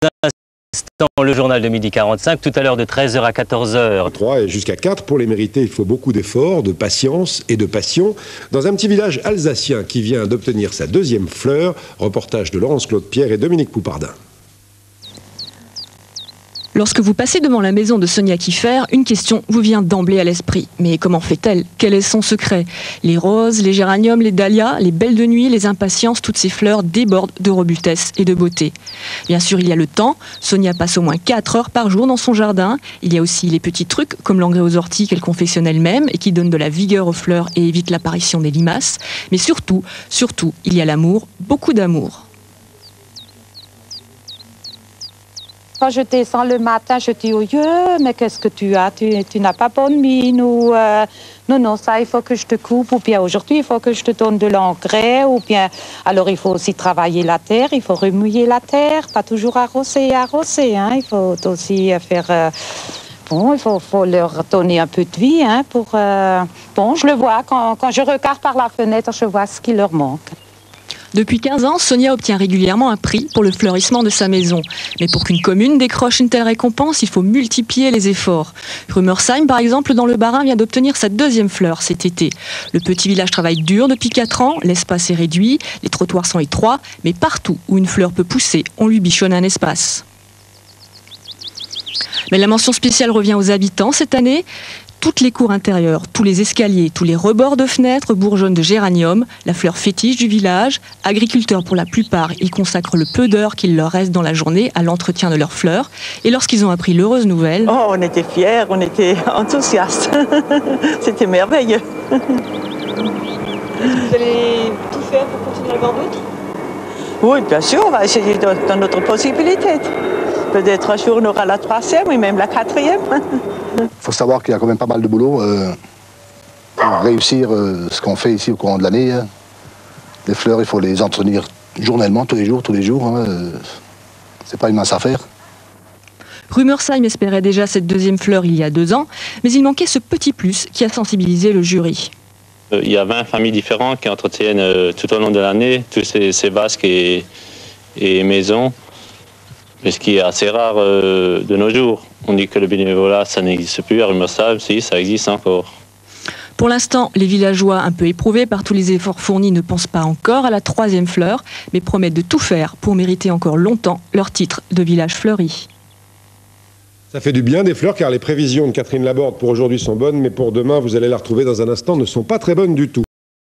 instants, le journal de 12h45, tout à l'heure de 13h à 14h. 3 et jusqu'à 4, pour les mériter, il faut beaucoup d'efforts, de patience et de passion. Dans un petit village alsacien qui vient d'obtenir sa deuxième fleur, reportage de Laurence Claude Pierre et Dominique Poupardin. Lorsque vous passez devant la maison de Sonia Kiffer, une question vous vient d'emblée à l'esprit. Mais comment fait-elle? Quel est son secret? Les roses, les géraniums, les dahlias, les belles de nuit, les impatiences, toutes ces fleurs débordent de robustesse et de beauté. Bien sûr, il y a le temps. Sonia passe au moins 4 heures par jour dans son jardin. Il y a aussi les petits trucs, comme l'engrais aux orties qu'elle confectionne elle-même et qui donnent de la vigueur aux fleurs et évitent l'apparition des limaces. Mais surtout, il y a l'amour, beaucoup d'amour. Quand je descends le matin, je dis oh Dieu, mais qu'est-ce que tu as? Tu n'as pas bonne mine ou non, ça il faut que je te coupe, ou bien aujourd'hui il faut que je te donne de l'engrais, ou bien alors il faut aussi travailler la terre, il faut remouiller la terre, pas toujours arroser, hein. Il faut aussi faire bon, il faut leur donner un peu de vie, hein, pour bon, je le vois quand je regarde par la fenêtre, je vois ce qui leur manque. Depuis 15 ans, Sonia obtient régulièrement un prix pour le fleurissement de sa maison. Mais pour qu'une commune décroche une telle récompense, il faut multiplier les efforts. Rumersheim, par exemple, dans le Bas-Rhin, vient d'obtenir sa deuxième fleur cet été. Le petit village travaille dur depuis 4 ans, l'espace est réduit, les trottoirs sont étroits, mais partout où une fleur peut pousser, on lui bichonne un espace. Mais la mention spéciale revient aux habitants cette année. Toutes les cours intérieures, tous les escaliers, tous les rebords de fenêtres bourgeonnent de géranium, la fleur fétiche du village. Agriculteurs pour la plupart, ils consacrent le peu d'heures qu'il leur reste dans la journée à l'entretien de leurs fleurs. Et lorsqu'ils ont appris l'heureuse nouvelle... Oh, on était fiers, on était enthousiastes. C'était merveilleux. Vous allez tout faire pour continuer à avoir d'autres? Oui, bien sûr, on va essayer dans notre possibilité. Peut-être un jour on aura la 3e, ou même la 4e. Il faut savoir qu'il y a quand même pas mal de boulot pour réussir ce qu'on fait ici au courant de l'année. Les fleurs, il faut les entretenir journellement, tous les jours. Hein. C'est pas une mince affaire. Rumersheim espérait déjà cette deuxième fleur il y a 2 ans, mais il manquait ce petit plus qui a sensibilisé le jury. Il y a 20 familles différentes qui entretiennent tout au long de l'année tous ces vasques et maisons. Mais ce qui est assez rare de nos jours. On dit que le bénévolat, ça n'existe plus. À Rumersheim, si, ça existe encore. Pour l'instant, les villageois, un peu éprouvés par tous les efforts fournis, ne pensent pas encore à la 3e fleur, mais promettent de tout faire pour mériter encore longtemps leur titre de village fleuri. Ça fait du bien des fleurs, car les prévisions de Catherine Laborde pour aujourd'hui sont bonnes, mais pour demain, vous allez la retrouver dans un instant, ne sont pas très bonnes du tout.